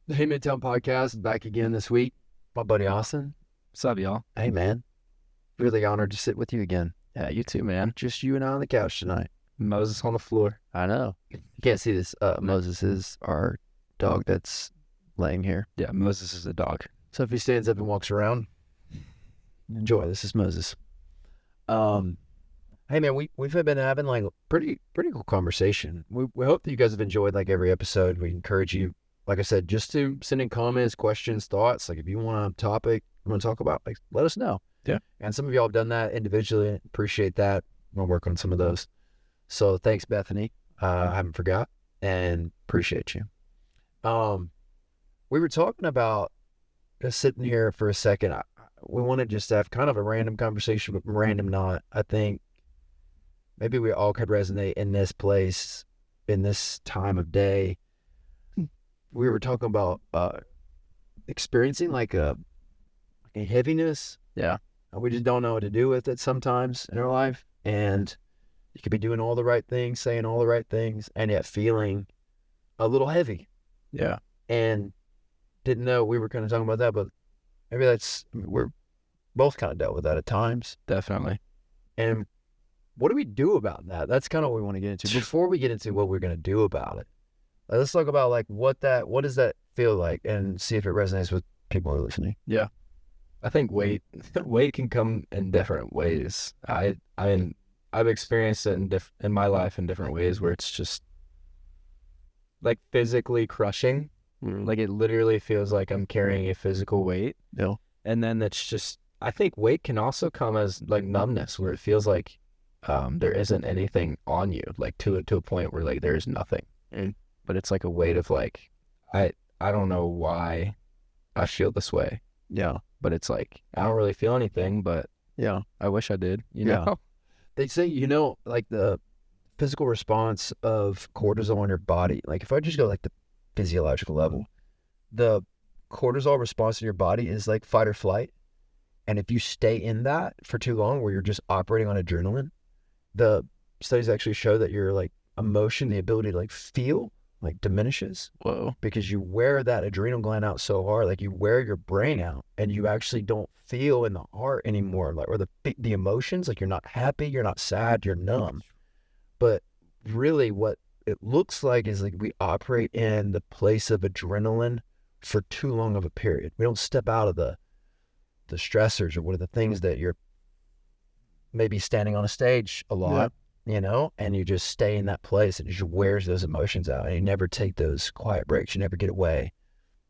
The Hey Midtown Podcast back again this week. My buddy Austin. What's up, y'all? Hey, man. Really honored to sit with you again. Yeah, you too, man. Just you and I on the couch tonight. Moses on the floor. I know. You can't see this. Moses is our dog that's laying here. Yeah, Moses is a dog. So if he stands up and walks around, enjoy. This is Moses. Hey, man, we've been having like pretty cool conversation. We hope that you guys have enjoyed like every episode. We encourage you, like I said, just to send in comments, questions, thoughts. Like if you want a topic you want to talk about, like let us know. Yeah. And some of y'all have done that individually. Appreciate that. We'll work on some of those. So thanks, Bethany. I haven't forgot and appreciate you. We were talking about just sitting here for a second. We want to just have kind of a random conversation, but random not. I think maybe we all could resonate in this place, in this time of day. We were talking about experiencing like a heaviness. Yeah. We just don't know what to do with it sometimes in our life. And you could be doing all the right things, saying all the right things, and yet feeling a little heavy. Yeah. And didn't know we were kind of talking about that, but maybe we're both kind of dealt with that at times. Definitely. And what do we do about that? That's kind of what we want to get into. Before we get into what we're going to do about it, let's talk about like what does that feel like and see if it resonates with people who are listening. Yeah. I think weight can come in different ways. I mean, I've experienced it in my life in different ways where it's just like physically crushing. Like it literally feels like I'm carrying a physical weight. Yeah. And then that's just, I think weight can also come as like numbness, where it feels like there isn't anything on you, like to a point where like there's nothing. But it's like a weight of like, I don't know why I feel this way. Yeah. But it's like, I don't really feel anything, but Yeah. I wish I did, you Yeah. know? They say, like the physical response of cortisol in your body, like if I just go like the physiological level, the cortisol response in your body is like fight or flight. And if you stay in that for too long, where you're just operating on adrenaline, the studies actually show that your like emotion, the ability to like feel, like diminishes. Whoa. Because you wear that adrenal gland out so hard, like you wear your brain out, and you actually don't feel in the heart anymore, like, or the emotions, like you're not happy, you're not sad, you're numb. But really what it looks like is like we operate in the place of adrenaline for too long of a period. We don't step out of the stressors or what are the things that you're maybe standing on a stage a lot. And you just stay in that place and it just wears those emotions out, and you never take those quiet breaks. You never get away.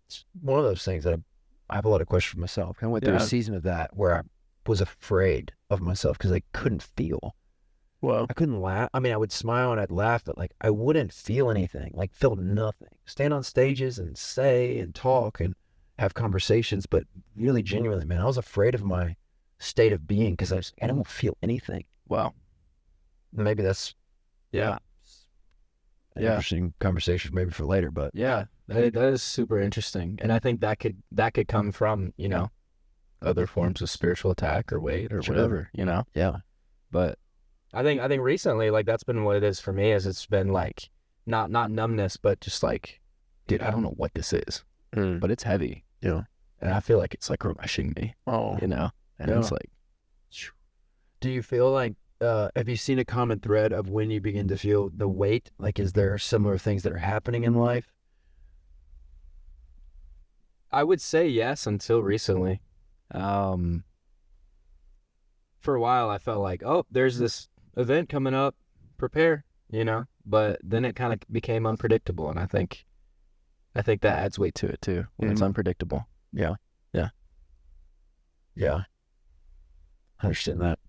It's one of those things that I have a lot of questions for myself. I went through a season of that where I was afraid of myself because I couldn't feel. Whoa. I couldn't laugh. I mean, I would smile and I'd laugh, but like I wouldn't feel anything, like feel nothing. Stand on stages and say and talk and have conversations, but really genuinely, man, I was afraid of my state of being because I don't feel anything. Wow. Maybe that's an interesting conversation maybe for later, but Yeah, that is super interesting. And I think that could come from, other forms of spiritual attack or weight or Sure. whatever, yeah. But I think recently, like that's been what it is for me, is it's been like not numbness, but just like, dude, I don't know what this is, but it's heavy. Yeah. And I feel like it's like rushing me, and it's like, Do you feel like, have you seen a common thread of when you begin to feel the weight? Like, is there similar things that are happening in life? I would say yes until recently. For a while I felt like, oh, there's this event coming up, prepare, but then it kind of became unpredictable. And I think that adds weight to it too, when it's unpredictable. Yeah. I understand that.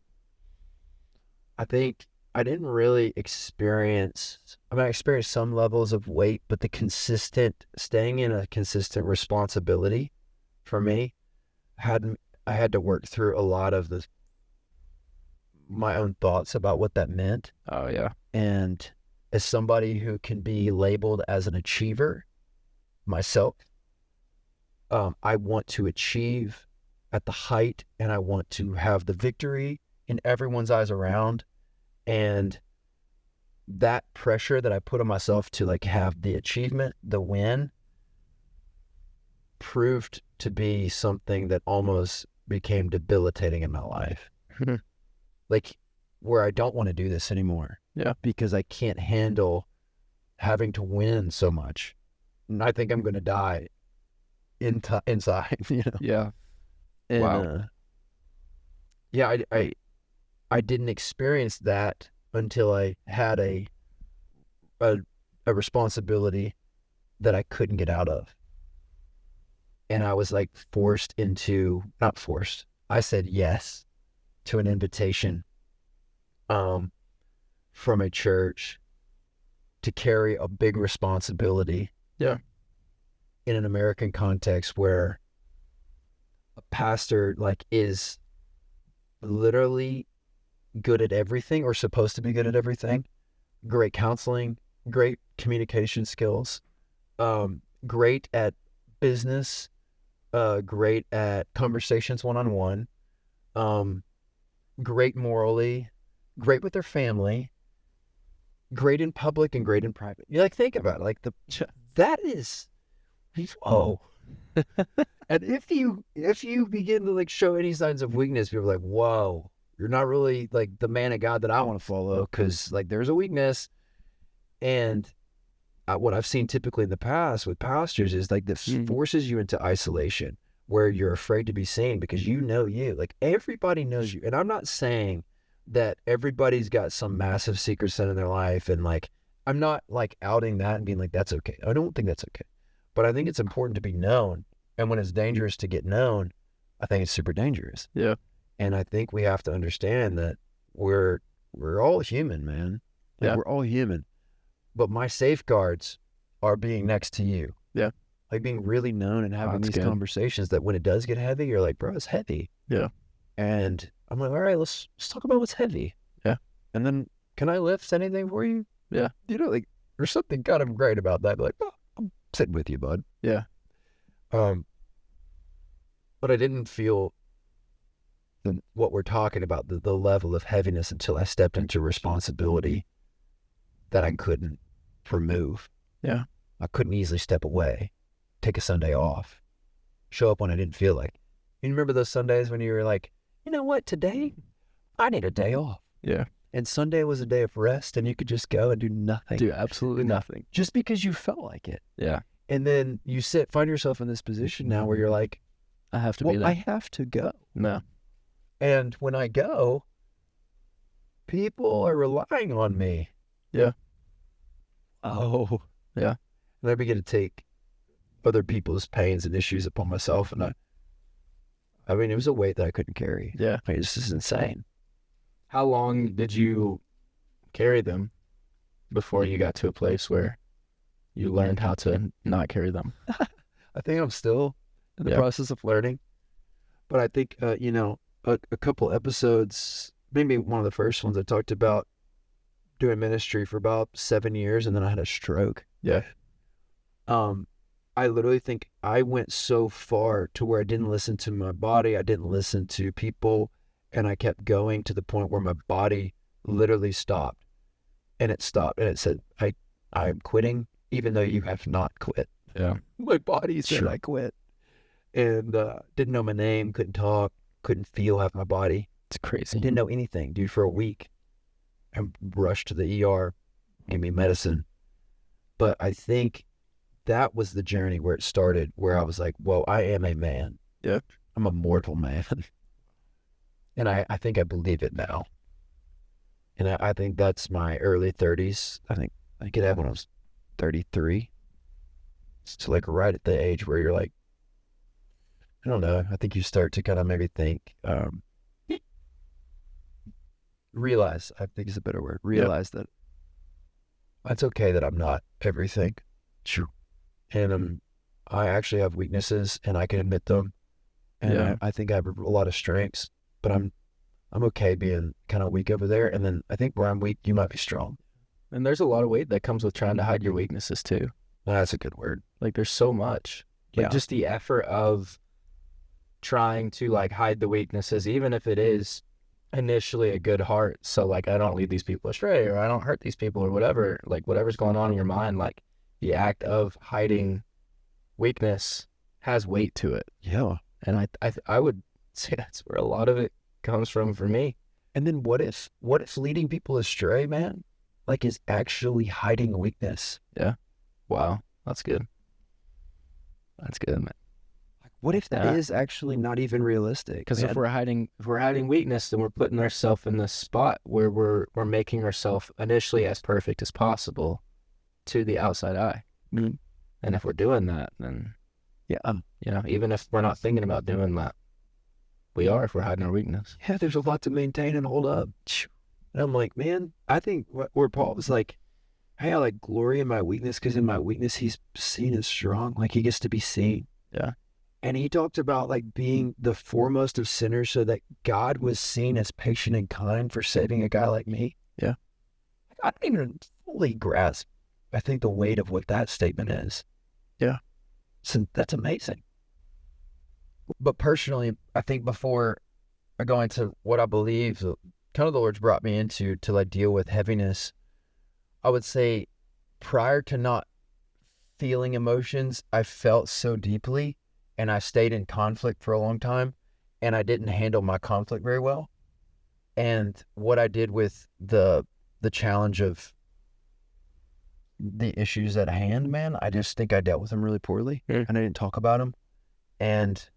I think I didn't really experience, I experienced some levels of weight, but staying in a consistent responsibility for me, I had to work through a lot of my own thoughts about what that meant. Oh yeah. And as somebody who can be labeled as an achiever myself, I want to achieve at the height, and I want to have the victory in everyone's eyes around. And that pressure that I put on myself to like have the achievement, the win, proved to be something that almost became debilitating in my life. Like, where I don't want to do this anymore. Yeah. Because I can't handle having to win so much. And I think I'm going to die inside, you know? Yeah. And, Wow. yeah, I didn't experience that until I had a responsibility that I couldn't get out of. And I was like not forced. I said yes to an invitation from a church to carry a big responsibility. Yeah. In an American context where a pastor like is literally good at everything, or supposed to be good at everything. Great counseling, great communication skills, great at business, great at conversations one-on-one, great morally, great with their family, great in public and great in private. You like, think about it, like that is, whoa. And if you begin to like show any signs of weakness, people are like, whoa, you're not really like the man of God that I want to follow, because like there's a weakness. And what I've seen typically in the past with pastors is like this forces you into isolation, where you're afraid to be seen because you like everybody knows you. And I'm not saying that everybody's got some massive secret sin in their life, and like I'm not like outing that and being like that's okay. I don't think that's okay, but I think it's important to be known. And when it's dangerous to get known, I think it's super dangerous. Yeah. And I think we have to understand that we're all human, man. Like, Yeah. we're all human. But my safeguards are being next to you. Yeah. Like being really known and having That's these good. conversations that when it does get heavy, you're like, bro, it's heavy. Yeah. And I'm like, all right, let's talk about what's heavy. Yeah. And then, can I lift anything for you? Yeah. You know, like there's something kind of great about that. Like, oh, I'm sitting with you, bud. Yeah. But I didn't feel what we're talking about, the level of heaviness, until I stepped into responsibility that I couldn't remove. Yeah. I couldn't easily step away, take a Sunday off, show up when I didn't feel like. You remember those Sundays when you were like, you know what, today I need a day off. Yeah. And Sunday was a day of rest, and you could just go and do nothing. Do absolutely nothing. Just because you felt like it. Yeah. And then you find yourself in this position now where you're like, I have to be well, there. I have to go. No. And when I go, people are relying on me. Yeah. Oh. Yeah. And I begin to take other people's pains and issues upon myself. And I mean, it was a weight that I couldn't carry. Yeah. I mean, this is insane. How long did you carry them before you got to a place where you learned how to not carry them? I think I'm still in the Yeah. process of learning. But I think, a couple episodes, maybe one of the first ones, I talked about doing ministry for about 7 years, and then I had a stroke. Yeah. I literally think I went so far to where I didn't listen to my body. I didn't listen to people, and I kept going to the point where my body literally stopped, and it stopped, and it said, I'm quitting, even though you have not quit. Yeah. My body said Sure. I quit, and didn't know my name, couldn't talk, couldn't feel half my body. It's I crazy. didn't know anything, dude, for a week. I rushed to the ER, gave me medicine. But I think that was the journey where it started, where I was like, whoa, I am a man. Yep. I'm a mortal man. And I think I believe it now. And I think that's my early 30s. I think I could have when I was 33. It's like right at the age where you're like, I don't know. I think you start to kind of maybe think, realize, I think is a better word, realize that it's okay that I'm not everything. Sure. And I actually have weaknesses, and I can admit them. And Yeah. I think I have a lot of strengths, but I'm okay being kind of weak over there. And then I think where I'm weak, you might be strong. And there's a lot of weight that comes with trying to hide your weaknesses too. That's a good word. Like there's so much. Like Yeah. just the effort of trying to like hide the weaknesses, even if it is initially a good heart. So like I don't lead these people astray, or I don't hurt these people, or whatever. Like whatever's going on in your mind, like the act of hiding weakness has weight to it. Yeah. And I would say that's where a lot of it comes from for me. And then what if leading people astray, man, like is actually hiding weakness? Yeah. Wow. That's good. That's good, man. What if that Yeah. is actually not even realistic? Because if we're hiding weakness, then we're putting ourselves in this spot where we're making ourselves initially as perfect as possible to the outside eye. Mhm. And if we're doing that, then even if we're not thinking about doing that, we are if we're hiding our weakness. Yeah, there's a lot to maintain and hold up. And I'm like, man, I think where Paul was like, hey, I like glory in my weakness because in my weakness he's seen as strong. Like he gets to be seen. Yeah. And he talked about like being the foremost of sinners so that God was seen as patient and kind for saving a guy like me. Yeah. I don't even fully grasp, I think, the weight of what that statement is. Yeah. So that's amazing. But personally, I think before I go into what I believe, kind of the Lord's brought me into to like deal with heaviness, I would say prior to not feeling emotions, I felt so deeply and I stayed in conflict for a long time and I didn't handle my conflict very well. And what I did with the challenge of the issues at hand, man, I just think I dealt with them really poorly and I didn't talk about them. And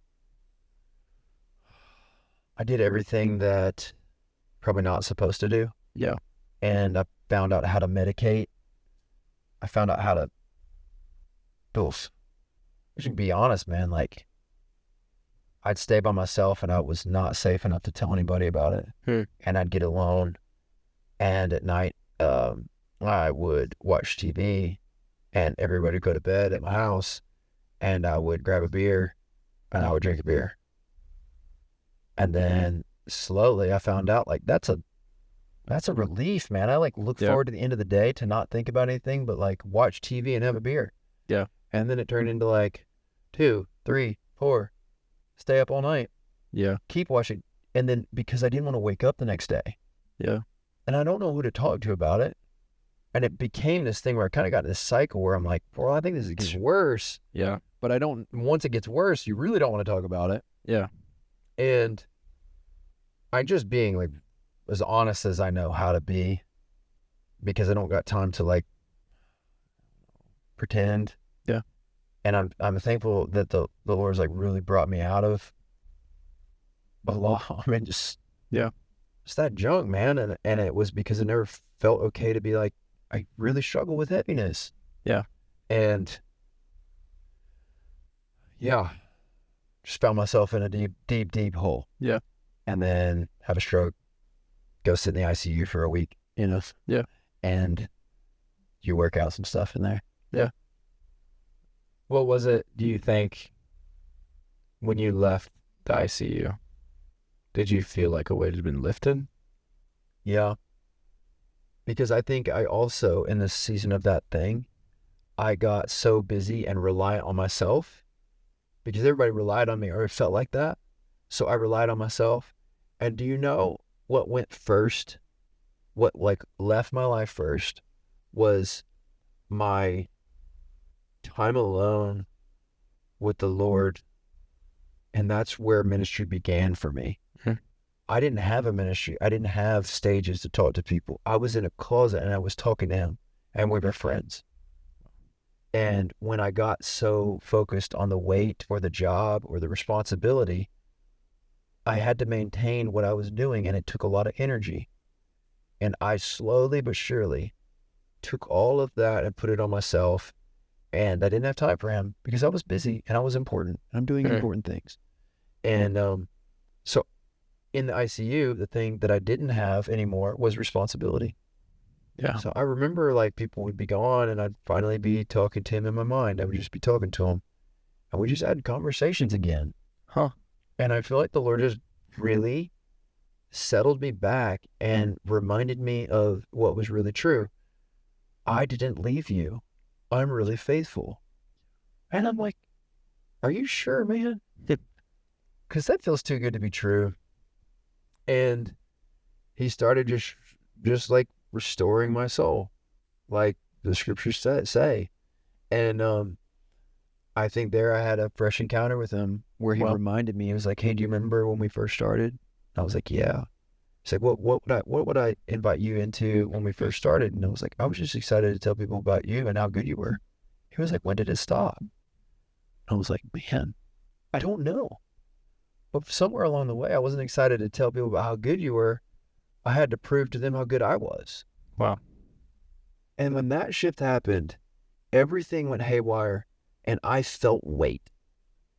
I did everything that probably not supposed to do. Yeah. And I found out how to medicate. I found out how to, I should be honest, man, like I'd stay by myself and I was not safe enough to tell anybody about it. And I'd get alone. And at night, I would watch TV and everybody would go to bed at my house and I would grab a beer and I would drink a beer. And then slowly I found out like that's a relief, man. I like look forward to the end of the day to not think about anything but like watch TV and have a beer. Yeah. And then it turned into like 2, 3, 4, stay up all night. Yeah. Keep watching. And then because I didn't want to wake up the next day. Yeah. And I don't know who to talk to about it. And it became this thing where I kind of got in this cycle where I'm like, well, I think this gets worse. Yeah. But once it gets worse, you really don't want to talk about it. Yeah. And I'm just being like as honest as I know how to be because I don't got time to like pretend. Yeah. And I'm thankful that the Lord's like really brought me out of a lot. I mean, just that junk, man. And it was because it never felt okay to be like, I really struggle with heaviness. Yeah. And just found myself in a deep hole. Yeah. And then have a stroke, go sit in the ICU for a week, Yeah. And you work out some stuff in there. Yeah. What was it, do you think, when you left the ICU? Did you feel like a weight had been lifted? Yeah. Because I think I also, in this season of that thing, I got so busy and reliant on myself because everybody relied on me or it felt like that. So I relied on myself. And do you know what went first? What like left my life first was my time alone with the Lord. And that's where ministry began for me. I didn't have a ministry. I didn't have stages to talk to people. I was in a closet and I was talking to him and we were friends. And when I got so focused on the weight or the job or the responsibility, I had to maintain what I was doing and it took a lot of energy. And I slowly but surely took all of that and put it on myself. And I didn't have time for him because I was busy and I was important. And I'm doing important things. And so in the ICU, the thing that I didn't have anymore was responsibility. Yeah. So I remember like people would be gone and I'd finally be talking to him in my mind. I would just be talking to him and we just had conversations again. And I feel like the Lord just really settled me back and reminded me of what was really true. I didn't leave you. I'm really faithful. And I'm like, are you sure, man? Because that feels too good to be true. And he started just like restoring my soul, like the scriptures say. And I think there I had a fresh encounter with him where he Well, reminded me. He was like, "Hey, do you remember when we first started?" I was like, "Yeah." He's like, "What would I invite you into when we first started?" And I was like, "I was just excited to tell people about you and how good you were." He was like, "When did it stop?" I was like, "Man, I don't know." But somewhere along the way, I wasn't excited to tell people about how good you were. I had to prove to them how good I was. wow. And when that shift happened, everything went haywire and I felt weight.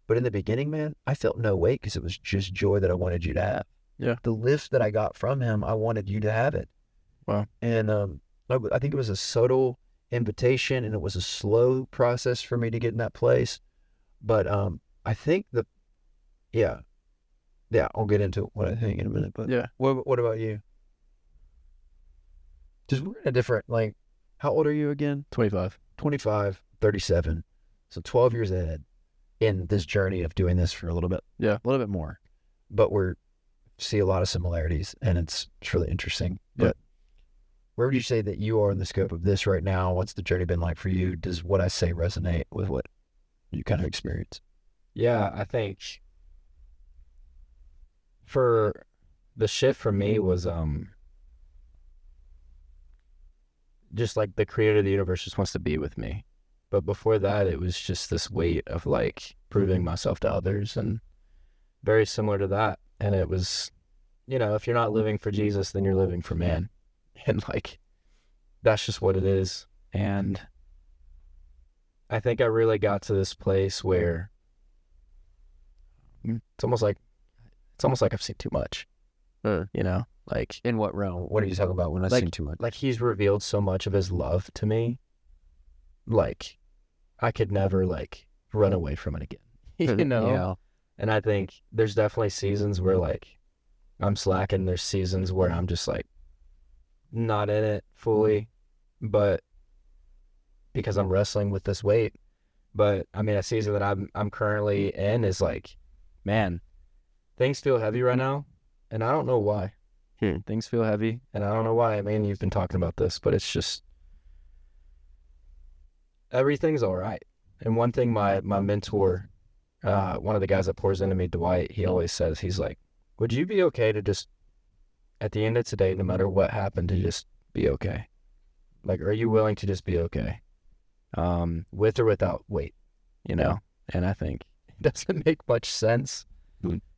But in the beginning, man, I felt no weight because it was just joy that I wanted you to have. Yeah. The lift that I got from him, I wanted you to have it. Wow. And I think it was a subtle invitation and it was a slow process for me to get in that place. But I think yeah, I'll get into what I think in a minute. But Yeah. what about you? Because we're in a different, like, how old are you again? 25. 25, 37. So 12 years ahead in this journey of doing this for a little bit. Yeah. A little bit more. But we see a lot of similarities and it's really interesting. Yeah. But where would you say that you are in the scope of this right now? What's the journey been like for you? Does what I say resonate with what you kind of experience? Yeah, I think for the shift for me was just like the creator of the universe just wants to be with me. But before that, it was just this weight of like proving myself to others and very similar to that. And it was, if you're not living for Jesus, then you're living for man. And like, that's just what it is. And I think I really got to this place where it's almost like I've seen too much, like In what realm? What are you talking about when I Like- sing too much? like he's revealed so much of his love to me. Like I could never like run away from it again, Yeah. And I think there's definitely seasons where like I'm slacking. There's seasons where I'm just like not in it fully, but because I'm wrestling with this weight. But I mean, a season that I'm currently in is like, man, things feel heavy right now, and I don't know why. Things feel heavy, and I don't know why. I mean, you've been talking about this, but it's just everything's all right. And one thing my mentor, one of the guys that pours into me, Dwight, he always says, he's like, would you be okay to just, at the end of today, no matter what happened, to just be okay? Like, are you willing to just be okay? With or without weight, And I think it doesn't make much sense.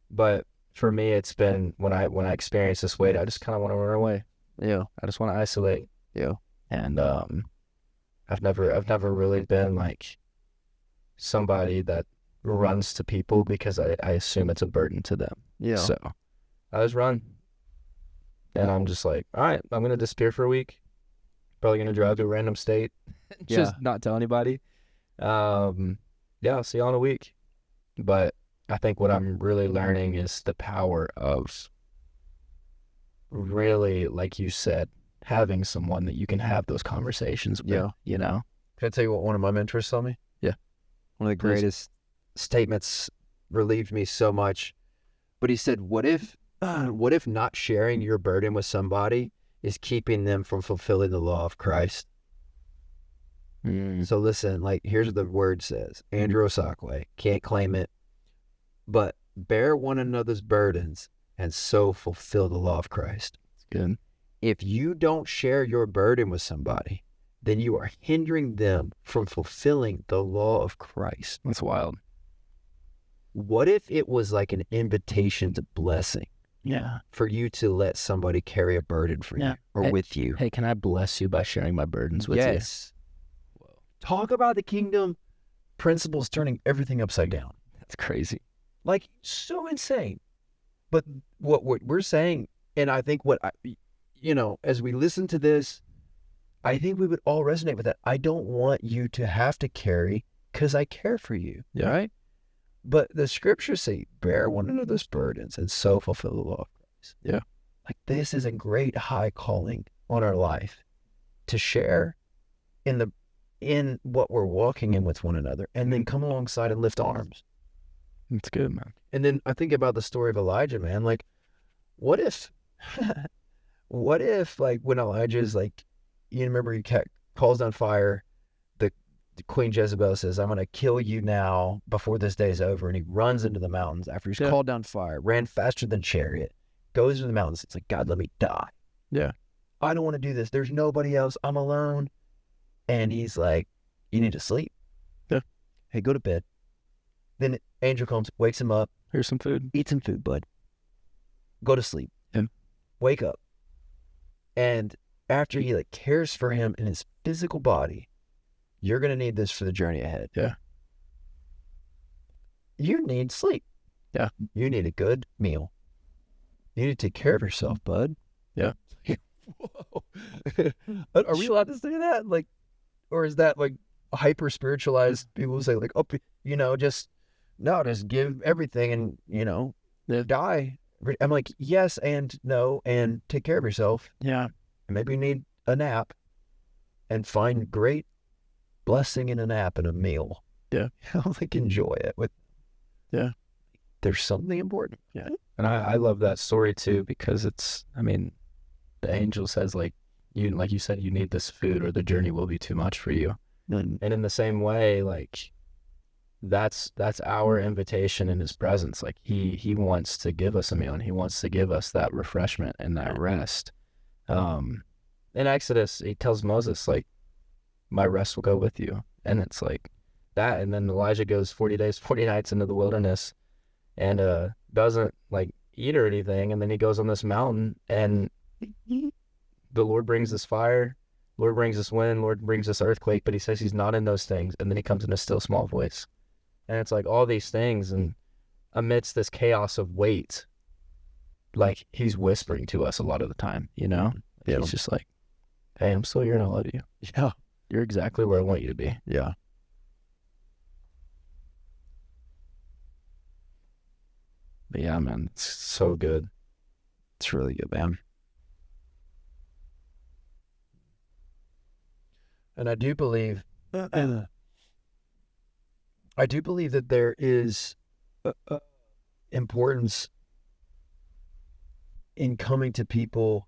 But for me, it's been when I experience this weight, I just kind of want to run away. Yeah. I just want to isolate. Yeah. And I've never really been like somebody that runs to people because I assume it's a burden to them. Yeah. So I just run. And I'm just like, all right, I'm going to disappear for a week. Probably going to drive to a random state. Just not tell anybody. I'll see you all in a week. But I think what I'm really learning is the power of really, like you said, having someone that you can have those conversations with, Can I tell you what one of my mentors told me? Yeah. One of the greatest statements relieved me so much. But he said, what if not sharing your burden with somebody is keeping them from fulfilling the law of Christ? So listen, like, here's what the word says. Andrew Osakwe, can't claim it, but bear one another's burdens and so fulfill the law of Christ. It's good. If you don't share your burden with somebody, then you are hindering them from fulfilling the law of Christ. That's wild. What if it was like an invitation to blessing? Yeah. For you to let somebody carry a burden for you or with you. Hey, can I bless you by sharing my burdens with you? Yes. Talk about the kingdom principles turning everything upside down. That's crazy. Like, so insane. But what we're saying, and I think as we listen to this, I think we would all resonate with that. I don't want you to have to carry because I care for you. Yeah. Right? But the scriptures say, bear one another's burdens and so fulfill the law of Christ. Yeah. Like, this is a great high calling on our life to share in what we're walking in with one another and then come alongside and lift arms. It's good, man. And then I think about the story of Elijah, man. Like, what if like when Elijah is like, you remember he calls down fire, Queen Jezebel says, I'm going to kill you now before this day is over. And he runs into the mountains after he's called down fire, ran faster than chariot, goes to the mountains. It's like, God, let me die. Yeah. I don't want to do this. There's nobody else. I'm alone. And he's like, you need to sleep. Yeah. Hey, go to bed. Then angel comes, wakes him up. Here's some food. Eat some food, bud. Go to sleep. Yeah. Wake up. And after he like cares for him in his physical body, you're going to need this for the journey ahead. Yeah. You need sleep. Yeah. You need a good meal. You need to take care of yourself, bud. Yeah. Whoa. Are we allowed to say that? Like, or is that like hyper spiritualized? People say like, oh, just give everything and, die. I'm like, yes and no, and take care of yourself. Yeah. And maybe you need a nap and find great blessing in a nap and a meal. Yeah. Like enjoy it with. Yeah. There's something important. Yeah. And I love that story too, because the angel says like you said, you need this food or the journey will be too much for you. And in the same way, like that's our invitation in his presence. Like he wants to give us a meal and he wants to give us that refreshment and that rest. In Exodus, he tells Moses, like, my rest will go with you. And it's like that. And then Elijah goes 40 days, 40 nights into the wilderness and doesn't like eat or anything. And then he goes on this mountain and the Lord brings this fire, Lord brings this wind, Lord brings this earthquake, but he says he's not in those things. And then he comes in a still small voice. And it's like all these things, and amidst this chaos of weight, like he's whispering to us a lot of the time, Yeah. He's just like, hey, I'm still here and I love you. Yeah. You're exactly where I want you to be. Yeah. But yeah, man, it's so good. It's really good, man. And I do believe that there is importance in coming to people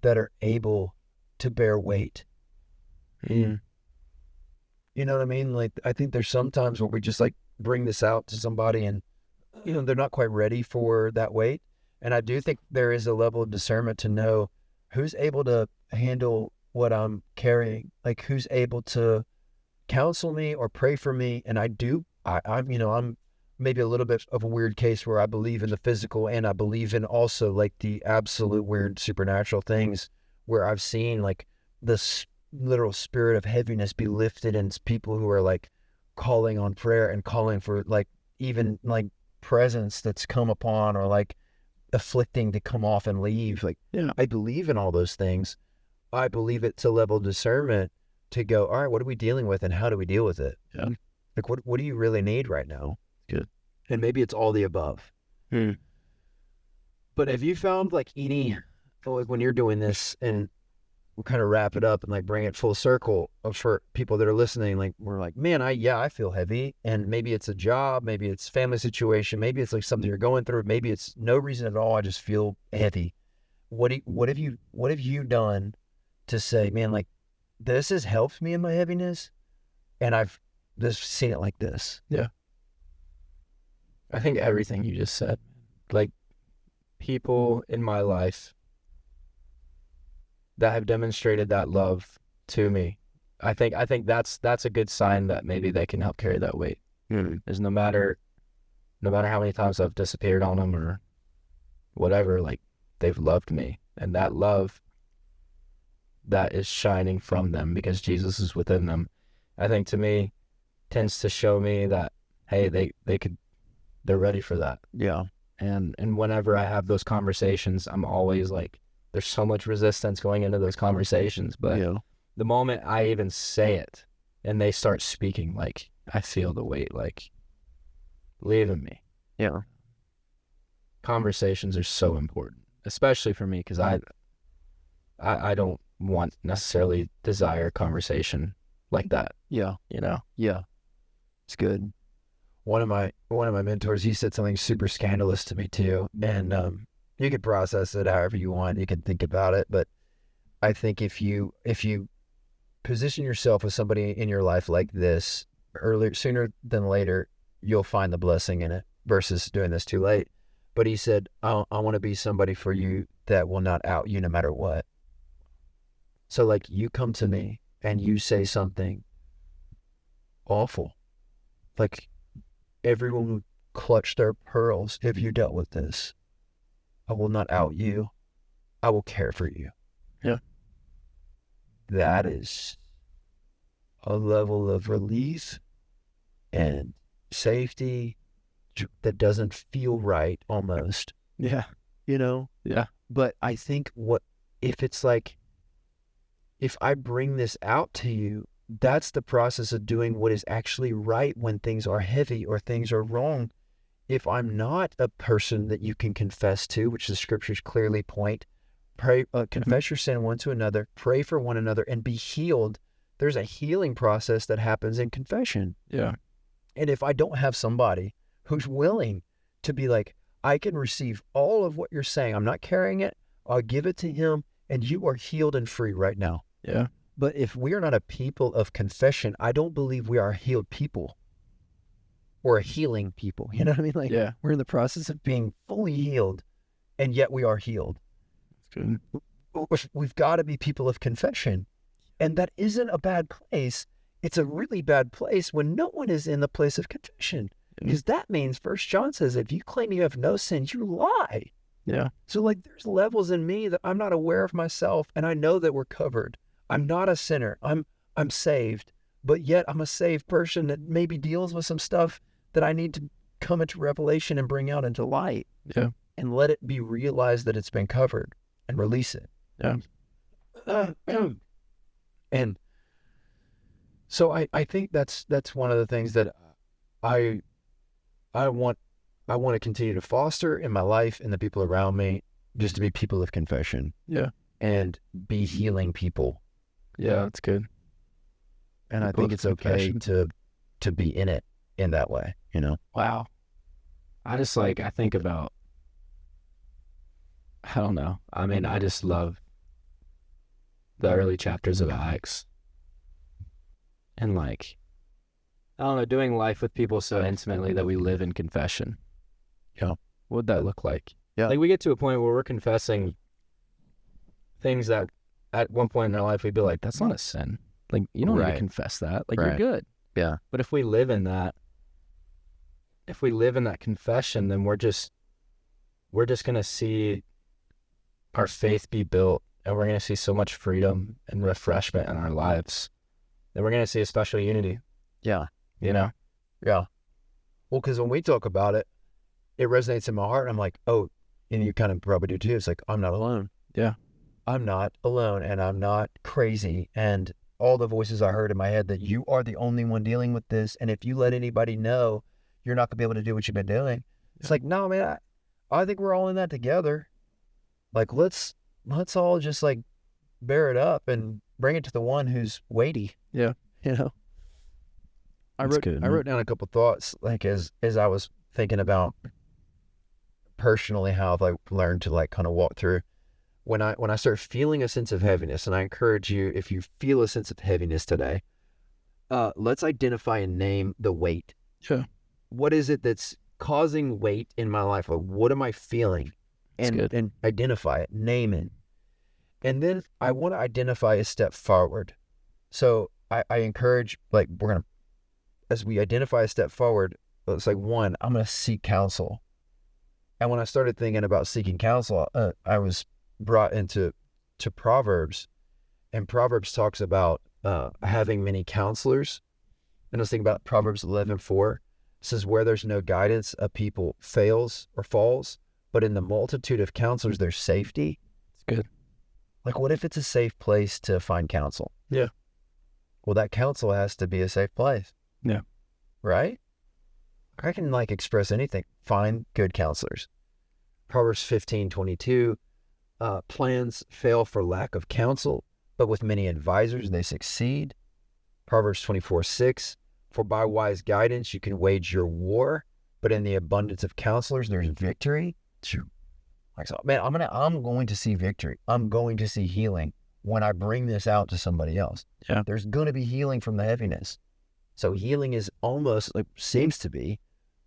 that are able to bear weight. Mm. You know what I mean? Like, I think there's some times where we just like bring this out to somebody and, they're not quite ready for that weight. And I do think there is a level of discernment to know who's able to handle what I'm carrying, like who's able to counsel me or pray for me. And I'm maybe a little bit of a weird case where I believe in the physical and I believe in also like the absolute weird supernatural things where I've seen like this literal spirit of heaviness be lifted and people who are like calling on prayer and calling for like even like presence that's come upon or like afflicting to come off and leave. Like, yeah. I believe in all those things. I believe it's a level of discernment to go, all right, what are we dealing with and how do we deal with it? Yeah. Like, what do you really need right now? Good. And maybe it's all the above. But have you found like any, like when you're doing this, and we'll kind of wrap it up and like bring it full circle for people that are listening, like we're like, man, I feel heavy, and maybe it's a job, maybe it's family situation, maybe it's like something you're going through, maybe it's no reason at all, I just feel heavy. What have you done to say, man, like this has helped me in my heaviness, and I've just seen it like this? Yeah. I think everything you just said, like people in my life that have demonstrated that love to me, I think that's a good sign that maybe they can help carry that weight. Is no matter how many times I've disappeared on them or whatever, like they've loved me, and that love that is shining from them because Jesus is within them, I think to me tends to show me that, hey, they're ready for that. Yeah. And whenever I have those conversations, I'm always like, there's so much resistance going into those conversations, but the moment I even say it and they start speaking, like I feel the weight, like leaving me. Yeah. Conversations are so important, especially for me, because I don't want necessarily desire conversation like that. Yeah. Yeah. It's good. One of my mentors, he said something super scandalous to me too. And you could process it however you want. You can think about it. But I think if you position yourself with somebody in your life like this sooner than later, you'll find the blessing in it versus doing this too late. But he said, I want to be somebody for you that will not out you no matter what. So like you come to me and you say something awful, like everyone would clutch their pearls if you dealt with this. I will not out you. I will care for you. Yeah. That is a level of relief and safety that doesn't feel right almost, Yeah. you know? Yeah. But I think if it's like, if I bring this out to you, that's the process of doing what is actually right when things are heavy or things are wrong. If I'm not a person that you can confess to, which the scriptures clearly point, pray, confess your sin one to another, pray for one another, and be healed. There's a healing process that happens in confession. Yeah. And if I don't have somebody who's willing to be like, I can receive all of what you're saying, I'm not carrying it, I'll give it to him, and you are healed and free right now. Yeah. But if we are not a people of confession, I don't believe we are a healed people or a healing people. You know what I mean? Like, Yeah. we're in the process of being fully healed, and yet we are healed. That's good. We've got to be people of confession. And that isn't a bad place. It's a really bad place when no one is in the place of confession. Because that means 1 John says, if you claim you have no sin, you lie. Yeah. So like there's levels in me that I'm not aware of myself, and I know that we're covered. I'm not a sinner. I'm saved, but yet I'm a saved person that maybe deals with some stuff that I need to come into revelation and bring out into light. Yeah. And let it be realized that it's been covered and release it. Yeah. And so I think that's one of the things that I want to continue to foster in my life and the people around me, just to be people of confession. Yeah. And be healing people. Yeah, that's good. And I People think of it's okay confession. to be in it in that way, you know? Wow. I think about, I don't know. I mean, I just love the early chapters of Acts. And like, I don't know, doing life with people so intimately that we live in confession. Yeah. What'd that look like? Yeah. Like we get to a point where we're confessing things that at one point in our life we'd be like, that's not a sin. Like you don't need to confess that. Like you're good. Yeah. But if we live in that confession, then we're just going to see our faith be built, and we're going to see so much freedom and refreshment in our lives. And we're going to see a special unity. Yeah. You know? Yeah. Well, because when we talk about it, it resonates in my heart. I'm like, oh, and you kind of probably do too. It's like, I'm not alone. Yeah. I'm not alone, and I'm not crazy. And all the voices I heard in my head that you are the only one dealing with this. And if you let anybody know, you're not going to be able to do what you've been doing. It's like, no, man, I think we're all in that together. Like, let's all just like bear it up and bring it to the one who's weighty. Yeah. You know? I good, wrote down a couple thoughts, like as I was thinking about personally how I've like learned to like kind of walk through when I start feeling a sense of heaviness. And I encourage you, if you feel a sense of heaviness today, let's identify and name the weight. Sure. What is it that's causing weight in my life? Like, what am I feeling? And identify it, name it. And then I want to identify a step forward. So I encourage, like, as we identify a step forward, it's like, one, I'm going to seek counsel. And when I started thinking about seeking counsel, I was brought into Proverbs, and Proverbs talks about having many counselors. And I was thinking about Proverbs 11:4. It says, where there's no guidance, a people fails or falls, but in the multitude of counselors, there's safety. It's good. Like, what if it's a safe place to find counsel? Yeah. Well, that counsel has to be a safe place. Yeah. Right? I can like express anything. Find good counselors. Proverbs 15:22, plans fail for lack of counsel, but with many advisors, they succeed. Proverbs 24:6, for by wise guidance, you can wage your war, but in the abundance of counselors, there's victory. Like, so, man, I'm going to see victory. I'm going to see healing when I bring this out to somebody else. Yeah. There's going to be healing from the heaviness. So healing is almost like, seems to be,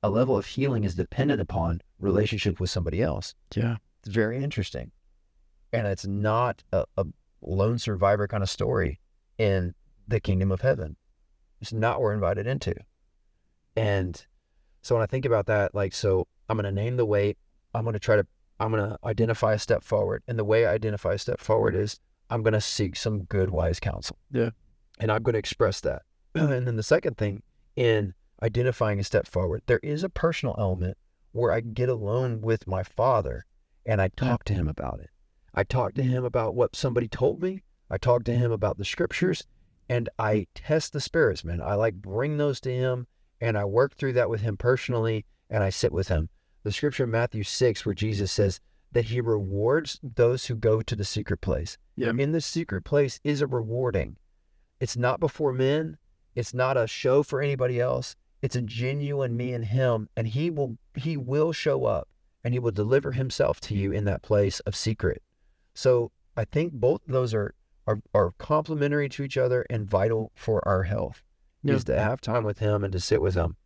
a level of healing is dependent upon relationship with somebody else. Yeah. It's very interesting. And it's not a lone survivor kind of story in the kingdom of heaven. It's not what we're invited into. And so when I think about that, like, so I'm going to name the weight. I'm going to identify a step forward. And the way I identify a step forward is I'm going to seek some good, wise counsel. Yeah. And I'm going to express that. And then the second thing in identifying a step forward, there is a personal element where I get alone with my Father and I talk to him about it. I talk to him about what somebody told me. I talk to him about the scriptures, and I test the spirits, man. I like bring those to him, and I work through that with him personally, and I sit with him. The scripture in Matthew 6, where Jesus says that he rewards those who go to the secret place. Yeah. In the secret place is a rewarding. It's not before men. It's not a show for anybody else. It's a genuine me and him, and he will show up, and he will deliver himself to you in that place of secret. So I think both of those are complementary to each other and vital for our health, is to have time with him and to sit with him.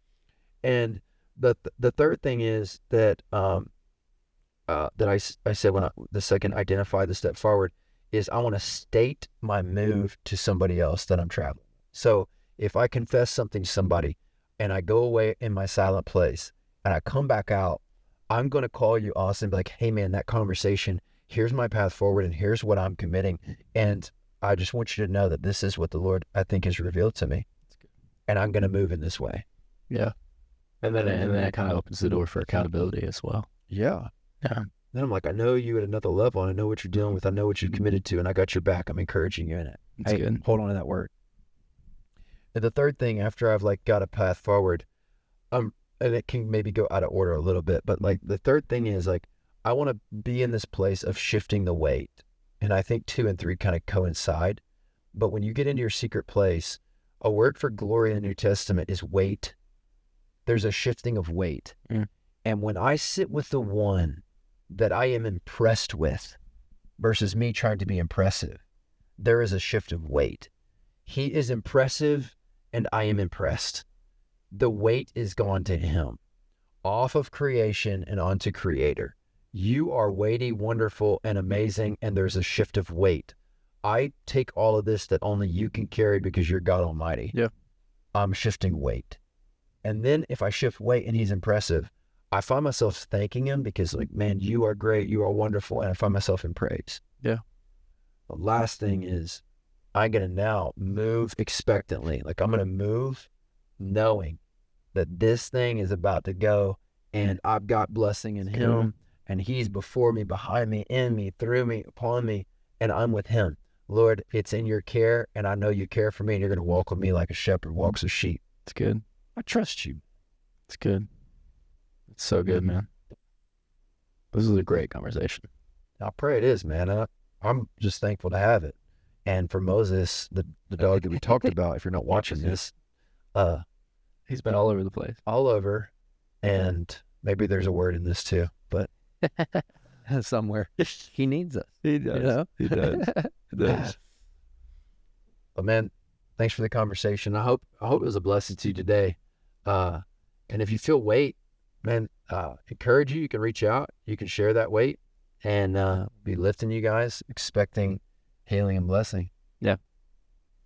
And the third thing is that that I said when the second identify the step forward is I want to state my move to somebody else that I'm traveling. So if I confess something to somebody and I go away in my silent place and I come back out, I'm going to call you, Austin, be like, hey man, that conversation, here's my path forward and here's what I'm committing. And I just want you to know that this is what the Lord, I think, has revealed to me. And I'm going to move in this way. Yeah. And then it kind of opens the door for accountability as well. Yeah. Yeah. Then I'm like, I know you at another level and I know what you're dealing with. I know what you've committed to and I got your back. I'm encouraging you in it. That's good. Hold on to that word. And the third thing, after I've like got a path forward, and it can maybe go out of order a little bit, but like the third thing is like, I want to be in this place of shifting the weight. And I think 2 and 3 kind of coincide. But when you get into your secret place, a word for glory in the New Testament is weight. There's a shifting of weight. Mm. And when I sit with the one that I am impressed with versus me trying to be impressive, there is a shift of weight. He is impressive and I am impressed. The weight is gone to him, off of creation and onto creator. You are weighty, wonderful, and amazing, and there's a shift of weight. I take all of this that only you can carry because you're God Almighty. Yeah. I'm shifting weight. And then if I shift weight and he's impressive, I find myself thanking him because like, man, you are great, you are wonderful, and I find myself in praise. Yeah. The last thing is I'm going to now move expectantly. Like I'm going to move knowing that this thing is about to go and I've got blessing in him and he's before me, behind me, in me, through me, upon me, and I'm with him. Lord, it's in your care and I know you care for me and you're going to walk with me like a shepherd walks a sheep. It's good. I trust you. It's good. It's so good, man. This is a great conversation. I pray it is, man. I'm just thankful to have it. And for Moses, the dog that we talked about, if you're not watching this, he's been all over the place. All over. And maybe there's a word in this too, but somewhere he needs us. He does. You know? He does. He does. But man, thanks for the conversation. I hope it was a blessing to you today. And if you feel weight, man, encourage you. You can reach out. You can share that weight and be lifting you guys, expecting healing and blessing. Yeah.